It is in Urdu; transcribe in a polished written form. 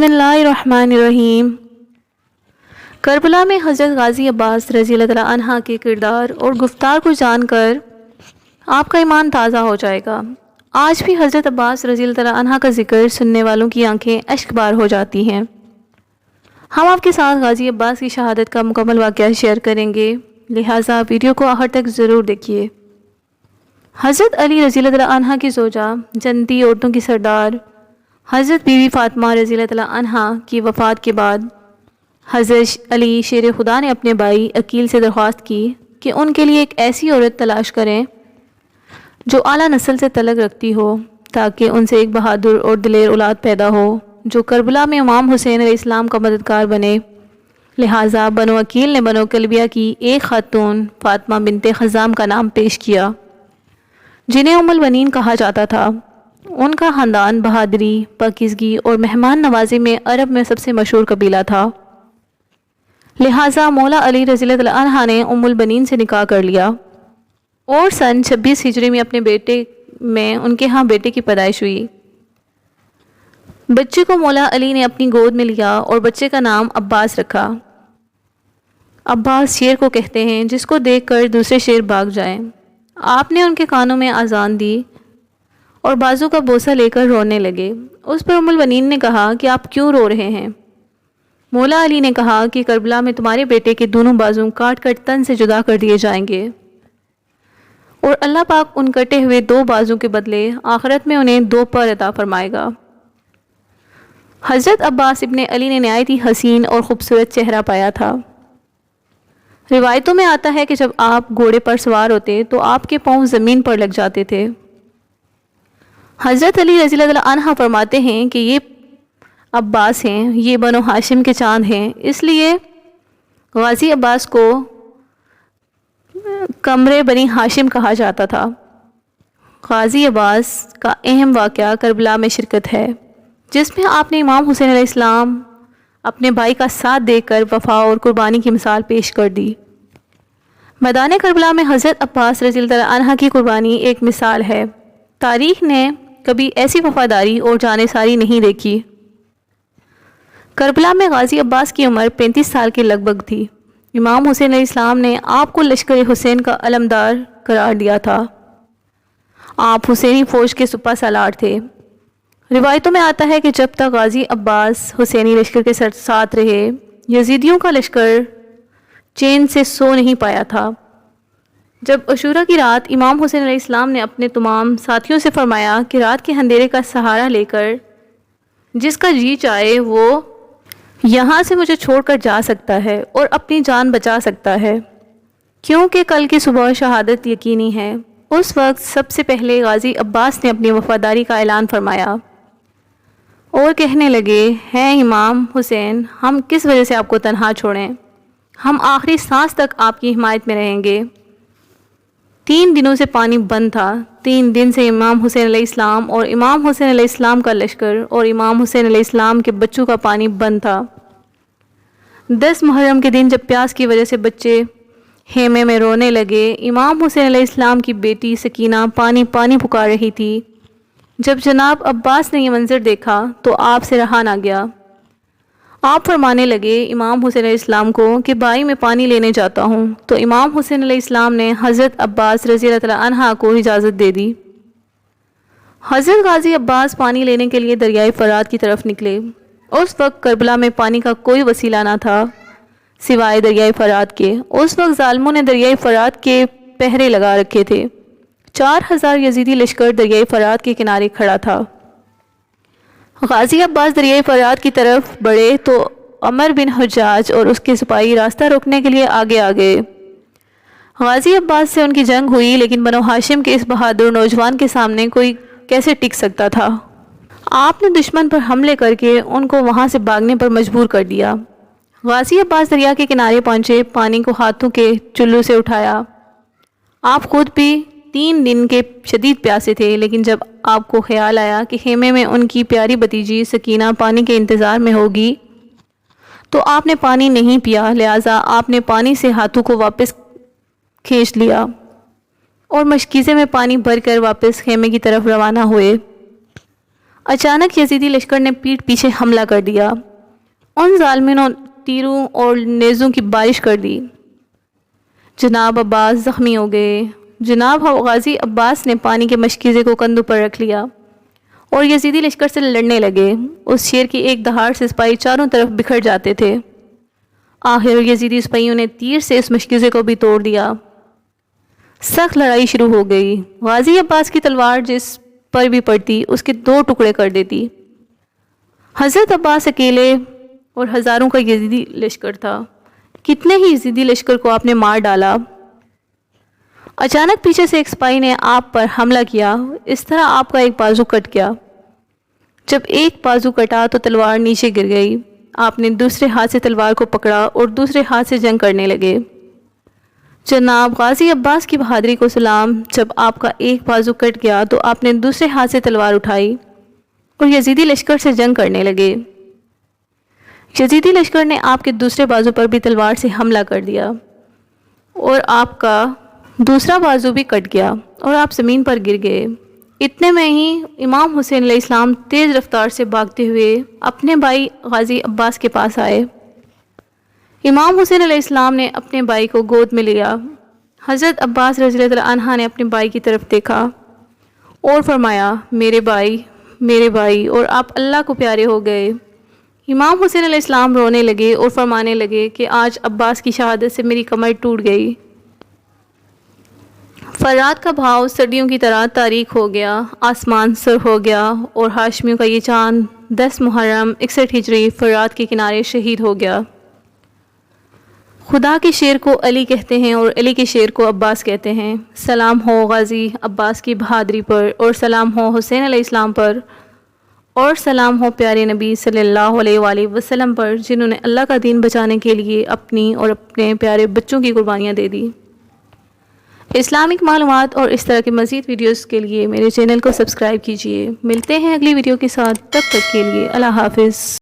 بسم اللہ الرحمن الرحیم۔ کربلا میں حضرت غازی عباس رضی اللہ تعالیٰ عنہ کے کردار اور گفتار کو جان کر آپ کا ایمان تازہ ہو جائے گا۔ آج بھی حضرت عباس رضی اللہ تعالیٰ عنہ کا ذکر سننے والوں کی آنکھیں اشک بار ہو جاتی ہیں۔ ہم آپ کے ساتھ غازی عباس کی شہادت کا مکمل واقعہ شیئر کریں گے، لہٰذا ویڈیو کو آخر تک ضرور دیکھیے۔ حضرت علی رضی اللہ تعالیٰ عنہ کی زوجہ، جنتی عورتوں کی سردار حضرت بی بی فاطمہ رضی اللہ تعالیٰ عنہ کی وفات کے بعد حضرت علی شیر خدا نے اپنے بھائی عقیل سے درخواست کی کہ ان کے لیے ایک ایسی عورت تلاش کریں جو اعلیٰ نسل سے تعلق رکھتی ہو، تاکہ ان سے ایک بہادر اور دلیر اولاد پیدا ہو جو کربلا میں امام حسین علیہ السلام کا مددگار بنے۔ لہٰذا بنو عقیل نے بنو کلبیہ کی ایک خاتون فاطمہ بنت خزام کا نام پیش کیا، جنہیں ام البنین کہا جاتا تھا۔ ان کا خاندان بہادری، پاکیزگی اور مہمان نوازی میں عرب میں سب سے مشہور قبیلہ تھا۔ لہٰذا مولا علی رضی اللہ عنہ نے ام البنین سے نکاح کر لیا اور سن 26 ہجری میں اپنے بیٹے میں ان کے ہاں بیٹے کی پیدائش ہوئی۔ بچے کو مولا علی نے اپنی گود میں لیا اور بچے کا نام عباس رکھا۔ عباس شیر کو کہتے ہیں جس کو دیکھ کر دوسرے شیر بھاگ جائیں۔ آپ نے ان کے کانوں میں اذان دی اور بازو کا بوسہ لے کر رونے لگے۔ اس پر ام البنین نے کہا کہ آپ کیوں رو رہے ہیں؟ مولا علی نے کہا کہ کربلا میں تمہارے بیٹے کے دونوں بازو کاٹ کر تن سے جدا کر دیے جائیں گے، اور اللہ پاک ان کٹے ہوئے 2 بازو کے بدلے آخرت میں انہیں 2 پر عطا فرمائے گا۔ حضرت عباس ابن علی نے نہایت ہی حسین اور خوبصورت چہرہ پایا تھا۔ روایتوں میں آتا ہے کہ جب آپ گھوڑے پر سوار ہوتے تو آپ کے پاؤں زمین پر لگ جاتے تھے۔ حضرت علی رضی اللہ عنہ فرماتے ہیں کہ یہ عباس ہیں، یہ بنو ہاشم کے چاند ہیں، اس لیے غازی عباس کو قمر بنی ہاشم کہا جاتا تھا۔ غازی عباس کا اہم واقعہ کربلا میں شرکت ہے، جس میں آپ نے امام حسین علیہ السلام اپنے بھائی کا ساتھ دے کر وفا اور قربانی کی مثال پیش کر دی۔ میدان کربلا میں حضرت عباس رضی اللہ عنہ کی قربانی ایک مثال ہے۔ تاریخ نے کبھی ایسی وفاداری اور جانثاری نہیں دیکھی۔ کربلا میں غازی عباس کی عمر 35 سال کے لگ بھگ تھی۔ امام حسین علیہ السلام نے آپ کو لشکر حسین کا علمدار قرار دیا تھا۔ آپ حسینی فوج کے سپہ سالار تھے۔ روایتوں میں آتا ہے کہ جب تک غازی عباس حسینی لشکر کے ساتھ رہے، یزیدیوں کا لشکر چین سے سو نہیں پایا تھا۔ جب عاشوراء کی رات امام حسین علیہ السلام نے اپنے تمام ساتھیوں سے فرمایا کہ رات کے اندھیرے کا سہارا لے کر جس کا جی چاہے وہ یہاں سے مجھے چھوڑ کر جا سکتا ہے اور اپنی جان بچا سکتا ہے، کیونکہ کل کی صبح شہادت یقینی ہے، اس وقت سب سے پہلے غازی عباس نے اپنی وفاداری کا اعلان فرمایا اور کہنے لگے، ہے امام حسین، ہم کس وجہ سے آپ کو تنہا چھوڑیں؟ ہم آخری سانس تک آپ کی حمایت میں رہیں گے۔ 3 دنوں سے پانی بند تھا۔ 3 دن سے امام حسین علیہ السلام اور امام حسین علیہ السلام کا لشکر اور امام حسین علیہ السلام کے بچوں کا پانی بند تھا۔ 10 محرم کے دن جب پیاس کی وجہ سے بچے خیمے میں رونے لگے، امام حسین علیہ السلام کی بیٹی سکینہ پانی پانی پکار رہی تھی۔ جب جناب عباس نے یہ منظر دیکھا تو آپ سے رہا نہ گیا۔ آپ فرمانے لگے امام حسین علیہ السلام کو کہ بھائی میں پانی لینے جاتا ہوں، تو امام حسین علیہ السلام نے حضرت عباس رضی اللہ عنہ کو اجازت دے دی۔ حضرت غازی عباس پانی لینے کے لیے دریائے فرات کی طرف نکلے۔ اس وقت کربلا میں پانی کا کوئی وسیلہ نہ تھا سوائے دریائے فرات کے۔ اس وقت ظالموں نے دریائے فرات کے پہرے لگا رکھے تھے۔ 4000 یزیدی لشکر دریائے فرات کے کنارے کھڑا تھا۔ غازی عباس دریائے فرات کی طرف بڑھے تو عمر بن حجاج اور اس کے سپاہی راستہ روکنے کے لیے آگے آ گئے۔ غازی عباس سے ان کی جنگ ہوئی، لیکن بنو ہاشم کے اس بہادر نوجوان کے سامنے کوئی کیسے ٹک سکتا تھا؟ آپ نے دشمن پر حملے کر کے ان کو وہاں سے بھاگنے پر مجبور کر دیا۔ غازی عباس دریا کے کنارے پہنچے، پانی کو ہاتھوں کے چلو سے اٹھایا۔ آپ خود بھی 3 دن کے شدید پیاسے تھے، لیکن جب آپ کو خیال آیا کہ خیمے میں ان کی پیاری بھتیجی سکینہ پانی کے انتظار میں ہوگی تو آپ نے پانی نہیں پیا، لہٰذا آپ نے پانی سے ہاتھوں کو واپس کھینچ لیا اور مشکیزے میں پانی بھر کر واپس خیمے کی طرف روانہ ہوئے۔ اچانک یزیدی لشکر نے پیٹھ پیچھے حملہ کر دیا، ان ظالموں نے تیروں اور نیزوں کی بارش کر دی۔ جناب عباس زخمی ہو گئے۔ جناب غازی عباس نے پانی کے مشکیزے کو کندھوں پر رکھ لیا اور یزیدی لشکر سے لڑنے لگے۔ اس شیر کی ایک دہاڑ سے سپاہی چاروں طرف بکھر جاتے تھے۔ آخر یزیدی سپاہیوں نے تیر سے اس مشکیزے کو بھی توڑ دیا۔ سخت لڑائی شروع ہو گئی۔ غازی عباس کی تلوار جس پر بھی پڑتی اس کے 2 ٹکڑے کر دیتی۔ حضرت عباس اکیلے اور ہزاروں کا یزیدی لشکر تھا۔ کتنے ہی یزیدی لشکر کو آپ نے مار ڈالا۔ اچانک پیچھے سے ایک سپاہی نے آپ پر حملہ کیا، اس طرح آپ کا ایک بازو کٹ گیا۔ جب ایک بازو کٹا تو تلوار نیچے گر گئی۔ آپ نے دوسرے ہاتھ سے تلوار کو پکڑا اور دوسرے ہاتھ سے جنگ کرنے لگے۔ جناب غازی عباس کی بہادری کو سلام۔ جب آپ کا ایک بازو کٹ گیا تو آپ نے دوسرے ہاتھ سے تلوار اٹھائی اور یزیدی لشکر سے جنگ کرنے لگے۔ یزیدی لشکر نے آپ کے دوسرے بازو پر بھی تلوار سے حملہ کر دیا اور آپ کا دوسرا بازو بھی کٹ گیا اور آپ زمین پر گر گئے۔ اتنے میں ہی امام حسین علیہ السلام تیز رفتار سے بھاگتے ہوئے اپنے بھائی غازی عباس کے پاس آئے۔ امام حسین علیہ السلام نے اپنے بھائی کو گود میں لیا۔ حضرت عباس رضی اللہ عنہ نے اپنے بھائی کی طرف دیکھا اور فرمایا، میرے بھائی، اور آپ اللہ کو پیارے ہو گئے۔ امام حسین علیہ السلام رونے لگے اور فرمانے لگے کہ آج عباس کی شہادت سے میری کمر ٹوٹ گئی۔ فرات کا بھاؤ سردیوں کی طرح تاریک ہو گیا، آسمان سر ہو گیا اور ہاشمیوں کا یہ چاند 10 محرم 61 ہجری فرات کے کنارے شہید ہو گیا۔ خدا کے شیر کو علی کہتے ہیں اور علی کے شیر کو عباس کہتے ہیں۔ سلام ہو غازی عباس کی بہادری پر، اور سلام ہو حسین علیہ السلام پر، اور سلام ہو پیارے نبی صلی اللہ علیہ وآلہ وسلم پر، جنہوں نے اللہ کا دین بچانے کے لیے اپنی اور اپنے پیارے بچوں کی قربانیاں دے دی۔ اسلامک معلومات اور اس طرح کے مزید ویڈیوز کے لیے میرے چینل کو سبسکرائب کیجیے۔ ملتے ہیں اگلی ویڈیو کے ساتھ، تب تک کے لیے اللہ حافظ۔